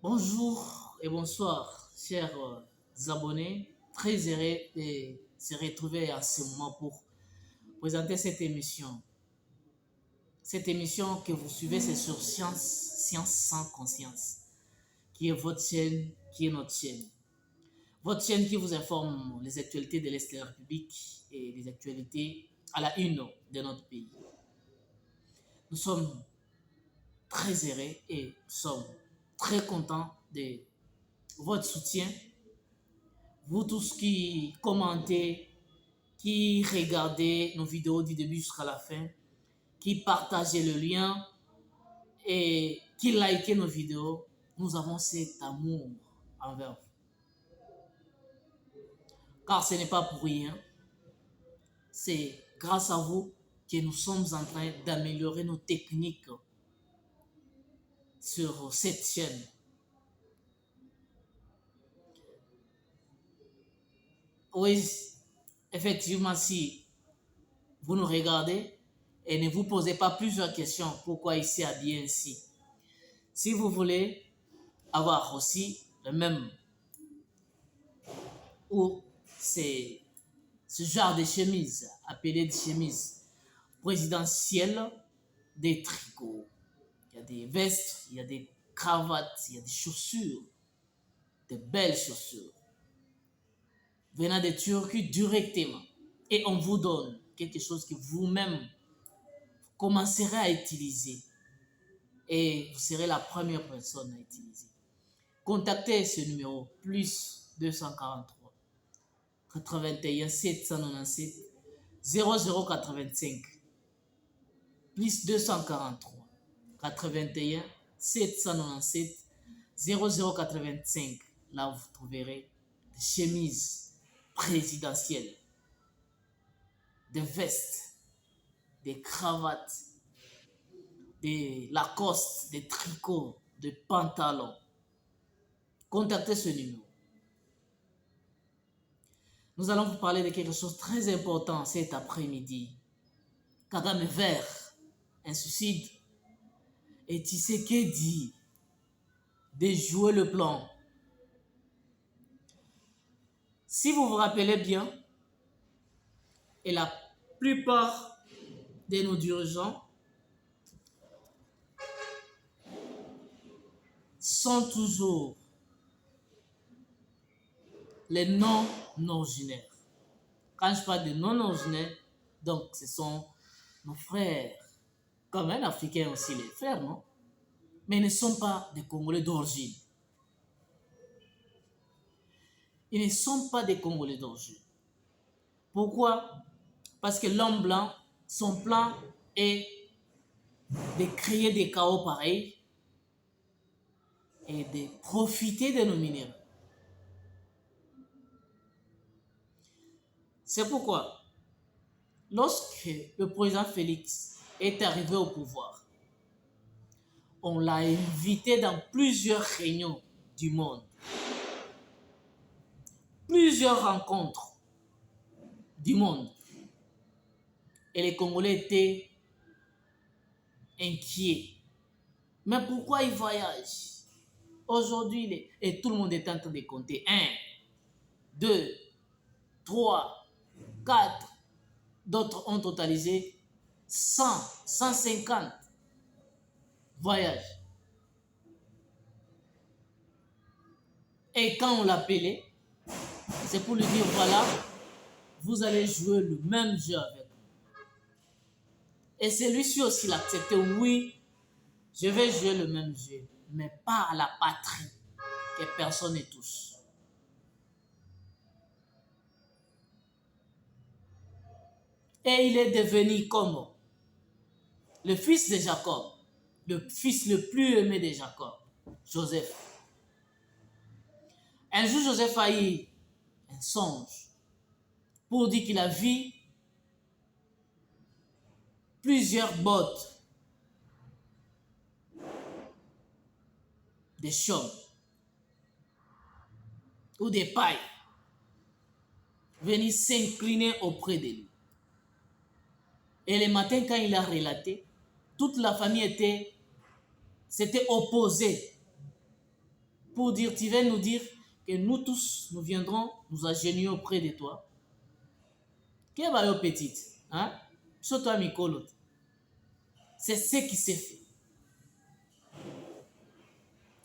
Bonjour et bonsoir, chers abonnés. Très heureux de se retrouver à ce moment pour présenter cette émission. Cette émission que vous suivez, c'est sur Science sans conscience, qui est votre chaîne, qui est notre chaîne. Votre chaîne qui vous informe les actualités de l'Est de la République et les actualités à la une de notre pays. Nous sommes très heureux et nous sommes très contents de votre soutien. Vous tous qui commentez, qui regardez nos vidéos du début jusqu'à la fin, qui partagez le lien et qui likez nos vidéos, nous avons cet amour envers vous. Car ce n'est pas pour rien, c'est grâce à vous que nous sommes en train d'améliorer nos techniques sur cette chaîne. Oui, effectivement, si vous nous regardez et ne vous posez pas plusieurs questions, pourquoi ici habillé ainsi? Si vous voulez avoir aussi le même ou c'est ce genre de chemise appelé de chemise présidentielle, des tricots, il y a des vestes, il y a des cravates, il y a des chaussures, de belles chaussures venant de Turquie directement, et on vous donne quelque chose que vous-même commencerez à utiliser et vous serez la première personne à utiliser. Contactez ce numéro plus 243 81 797 0085 plus 243 81 797 0085. Là, vous trouverez des chemises présidentielles, des vestes, des cravates, des Lacoste, des tricots, des pantalons. Contactez ce numéro. Nous allons vous parler de quelque chose de très important cet après-midi. Kagame vert, un suicide, et Tshisekedi de jouer le plan. Si vous vous rappelez bien, et la plupart de nos dirigeants sont toujours les non-originaires. Quand je parle de non-originaires, donc ce sont nos frères, comme un Africain aussi, les frères, non? Mais ils ne sont pas des Congolais d'origine. Ils ne sont pas des Congolais d'origine. Pourquoi? Parce que l'homme blanc, son plan est de créer des chaos pareils et de profiter de nos minéraux. C'est pourquoi, lorsque le président Félix est arrivé au pouvoir, on l'a invité dans plusieurs réunions du monde, plusieurs rencontres du monde. Et les Congolais étaient inquiets. Mais pourquoi ils voyagent? Aujourd'hui, et tout le monde est en train de compter. 1, 2, 3, 4. D'autres ont totalisé 100, 150 voyages. Et quand on l'appelait, c'est pour lui dire, voilà, vous allez jouer le même jeu avec nous. Et celui-ci aussi l'a accepté, oui, je vais jouer le même jeu, mais pas à la patrie, que personne ne touche. Et il est devenu comme le fils de Jacob, le fils le plus aimé de Jacob, Joseph. Un jour, Joseph a eu un songe pour dire qu'il a vu plusieurs bottes de chaumes ou des pailles venir s'incliner auprès de lui. Et le matin, quand il a relaté, toute la famille s'était opposée pour dire, tu vas nous dire que nous tous, nous viendrons nous agenouiller auprès de toi. Qui est ma petite? Hein? Sur toi, Mikolo. C'est ce qui s'est fait.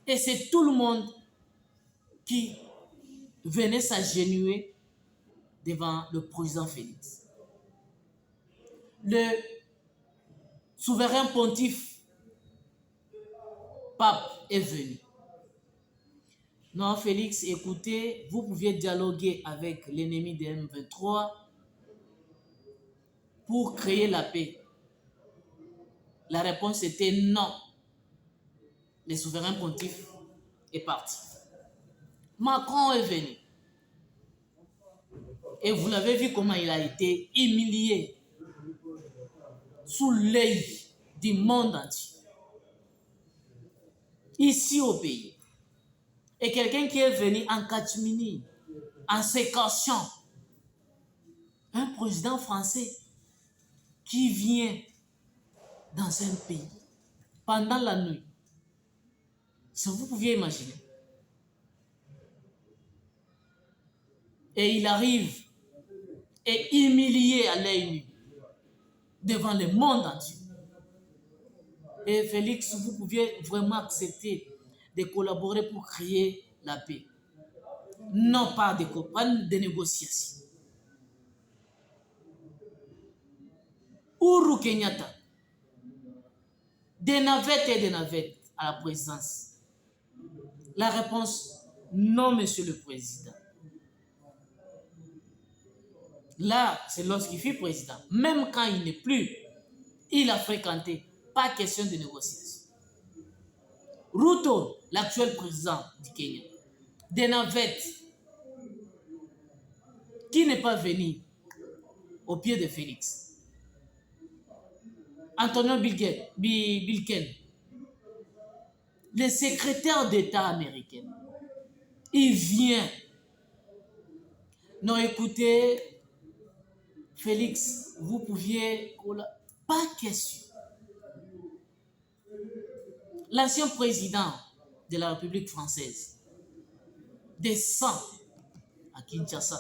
Et c'est tout le monde qui venait s'agenouiller devant le président Félix. Le souverain pontife, pape, est venu. Non, Félix, écoutez, vous pouviez dialoguer avec l'ennemi de M23 pour créer la paix. La réponse était non. Le souverain pontife est parti. Macron est venu. Et vous l'avez vu comment il a été humilié sous l'œil du monde entier. Ici au pays. Et quelqu'un qui est venu en catimini, en séquestrant un président français qui vient dans un pays pendant la nuit. Si vous pouviez imaginer. Et il arrive et humilié à l'œil nu devant le monde entier. Et Félix, vous pouviez vraiment accepter de collaborer pour créer la paix. Non pas de négociations. Uhuru Kenyatta, des navettes et des navettes à la présidence. La réponse, non, monsieur le président. Là, c'est lorsqu'il fut président. Même quand il n'est plus, il a fréquenté. Pas question de négociation. Ruto, l'actuel président du Kenya, des navettes, qui n'est pas venu au pied de Félix. Antonio Blinken, le secrétaire d'État américain, il vient. Non, écoutez, Félix, vous pouviez... Pas question. L'ancien président de la République française descend à Kinshasa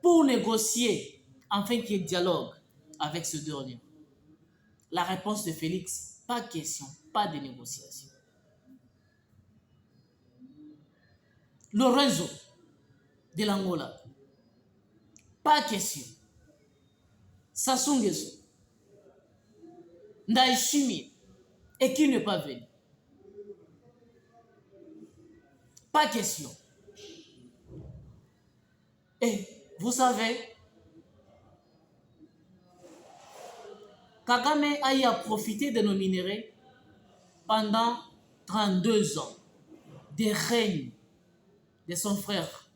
pour négocier, afin qu'il y ait dialogue avec ce dernier. La réponse de Félix, pas question, pas de négociation. Lorenzo de l'Angola, pas question. Sassou Nguesso, Ndayishimiye, et qui n'est pas venu. Pas question. Et vous savez, Kagame a eu à profiter de nos minéraux pendant 32 ans des règnes de son frère.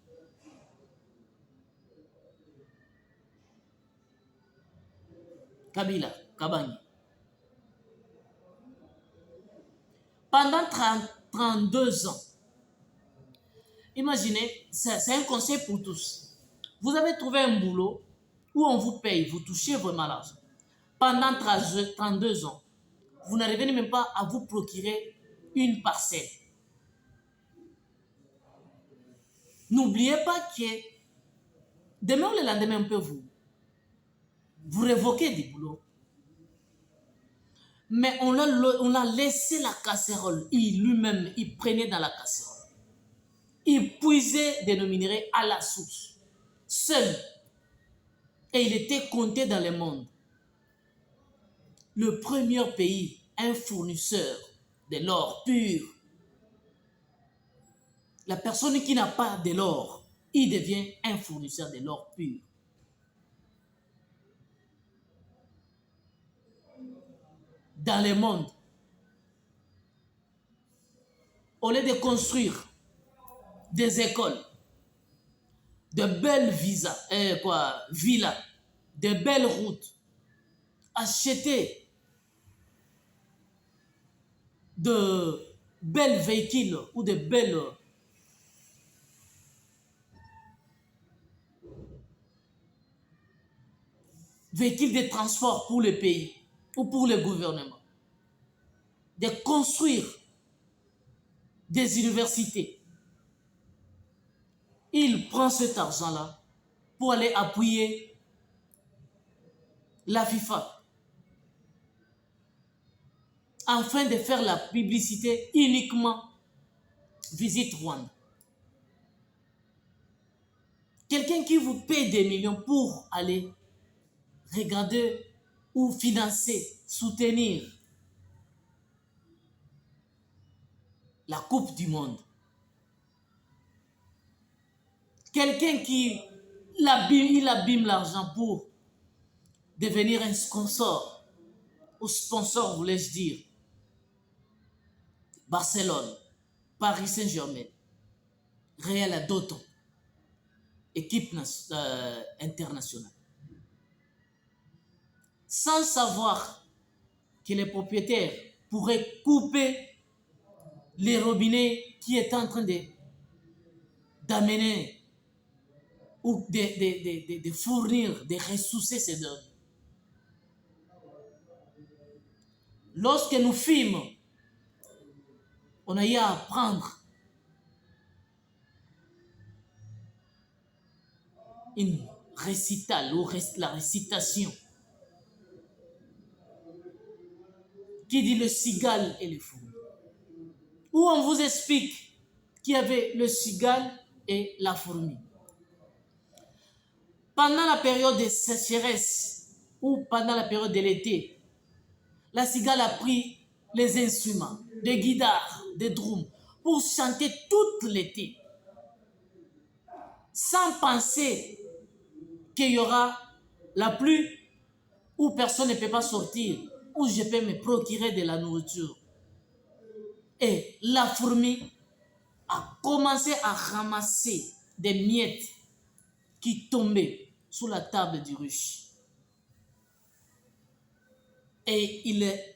Kabangi. Pendant 32 ans. Imaginez, c'est un conseil pour tous. Vous avez trouvé un boulot où on vous paye, vous touchez vraiment l'argent. Pendant 32 ans, vous n'arrivez même pas à vous procurer une parcelle. N'oubliez pas que demain ou le lendemain, on peut vous révoquer du boulot. Mais on a laissé la casserole. Lui-même, il prenait dans la casserole. Il puisait de nos minéraux à la source. Seul. Et il était compté dans le monde. Le premier pays, un fournisseur de l'or pur. La personne qui n'a pas de l'or, il devient un fournisseur de l'or pur. Dans le monde, au lieu de construire des écoles, de belles villas, de belles routes, acheter de belles véhicules ou de belles véhicules de transport pour le pays ou pour le gouvernement, de construire des universités. Il prend cet argent-là pour aller appuyer la FIFA afin de faire la publicité uniquement Visite Rwanda. Quelqu'un qui vous paie des millions pour aller regarder ou financer, soutenir la Coupe du Monde. Quelqu'un qui il abîme l'argent pour devenir un sponsor, ou sponsor voulais-je dire, Barcelone, Paris Saint-Germain, Real d'autres, équipe internationale. Sans savoir que les propriétaires pourraient couper les robinets qui est en train d'amener ou de fournir, de ressourcer ces dons. Lorsque nous filmons, on a eu à apprendre une récital ou la récitation qui dit le cigale et les fourmis. Où on vous explique qu'il y avait le cigale et la fourmi. Pendant la période de sécheresse ou pendant la période de l'été, la cigale a pris les instruments, des guitares, des drums, pour chanter toute l'été, sans penser qu'il y aura la pluie, où personne ne peut pas sortir, où je peux me procurer de la nourriture. Et la fourmi a commencé à ramasser des miettes qui tombaient sous la table du ruche. Et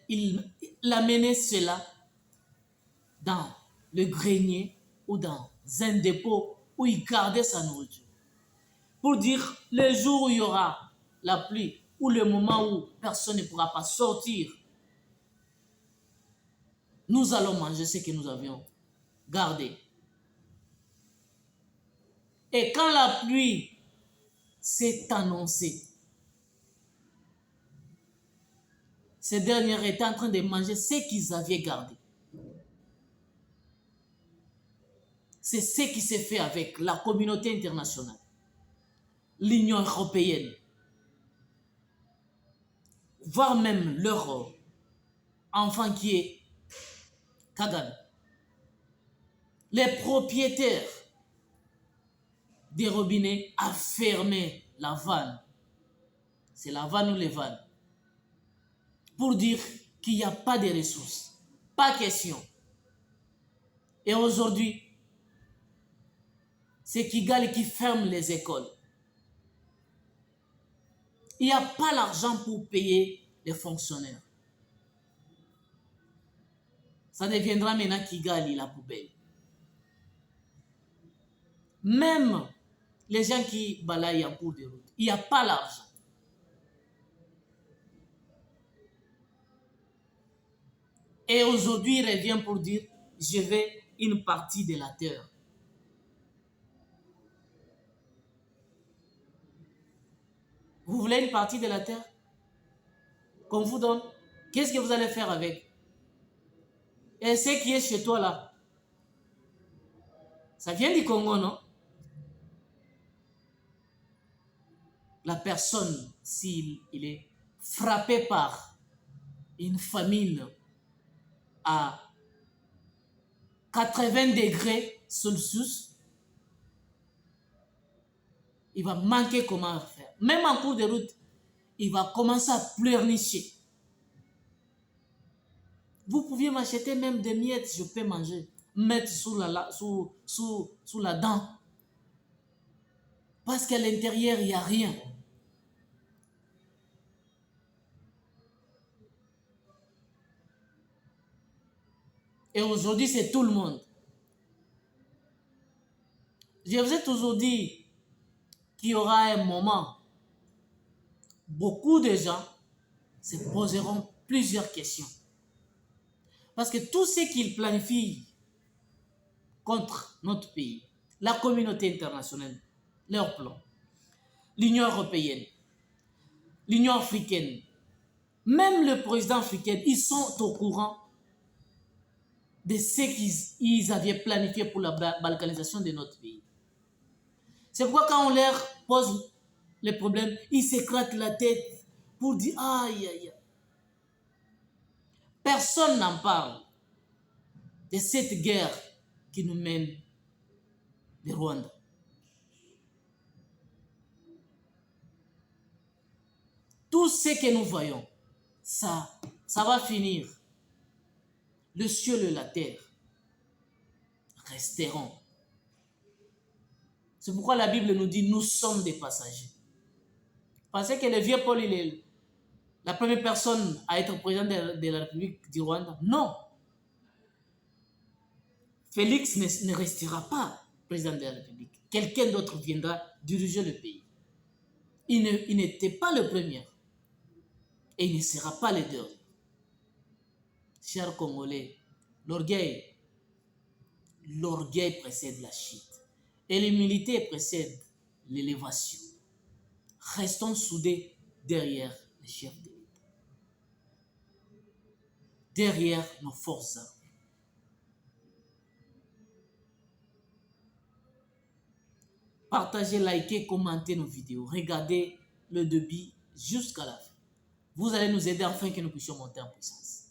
il amenait cela dans le grenier ou dans un dépôt où il gardait sa nourriture. Pour dire le jour où il y aura la pluie ou le moment où personne ne pourra pas sortir, nous allons manger ce que nous avions gardé. Et quand la pluie s'est annoncée, ces derniers étaient en train de manger ce qu'ils avaient gardé. C'est ce qui s'est fait avec la communauté internationale, l'Union européenne, voire même leur enfant qui est Kagame. Les propriétaires des robinets a fermé la vanne. C'est la vanne ou les vannes. Pour dire qu'il n'y a pas de ressources. Pas question. Et aujourd'hui, c'est Kigali qui ferme les écoles. Il n'y a pas l'argent pour payer les fonctionnaires. Ça deviendra maintenant Kigali la poubelle. Même les gens qui balayent en cours de route, il n'y a pas l'argent. Et aujourd'hui, il revient pour dire, je veux une partie de la terre. Vous voulez une partie de la terre qu'on vous donne? Qu'est-ce que vous allez faire avec? Et ce qui est chez toi là, ça vient du Congo, non? La personne, s'il est frappé par une famine à 80 degrés Celsius, il va manquer comment faire. Même en cours de route, il va commencer à pleurnicher. Vous pouviez m'acheter même des miettes, je peux manger, mettre sous la dent. Parce qu'à l'intérieur, il n'y a rien. Et aujourd'hui, c'est tout le monde. Je vous ai toujours dit qu'il y aura un moment, beaucoup de gens se poseront plusieurs questions. Parce que tout ce qu'ils planifient contre notre pays, la communauté internationale, leur plan, l'Union européenne, l'Union africaine, même le président africain, ils sont au courant de ce qu'ils avaient planifié pour la balkanisation de notre pays. C'est pourquoi quand on leur pose les problèmes, ils s'éclatent la tête pour dire aïe aïe aïe. Personne n'en parle de cette guerre qui nous mène de Rwanda. Tout ce que nous voyons, ça va finir. Le ciel et la terre resteront. C'est pourquoi la Bible nous dit nous sommes des passagers. Pensez que le vieux Paul, il est la première personne à être président de la République du Rwanda? Non. Félix ne restera pas président de la République. Quelqu'un d'autre viendra diriger le pays. Il n'était pas le premier. Et il ne sera pas le dernier. Chers Congolais, l'orgueil précède la chute. Et l'humilité précède l'élévation. Restons soudés derrière les chefs de l'État. Derrière nos forces armées. Partagez, likez, commentez nos vidéos. Regardez le début jusqu'à la fin. Vous allez nous aider afin que nous puissions monter en puissance.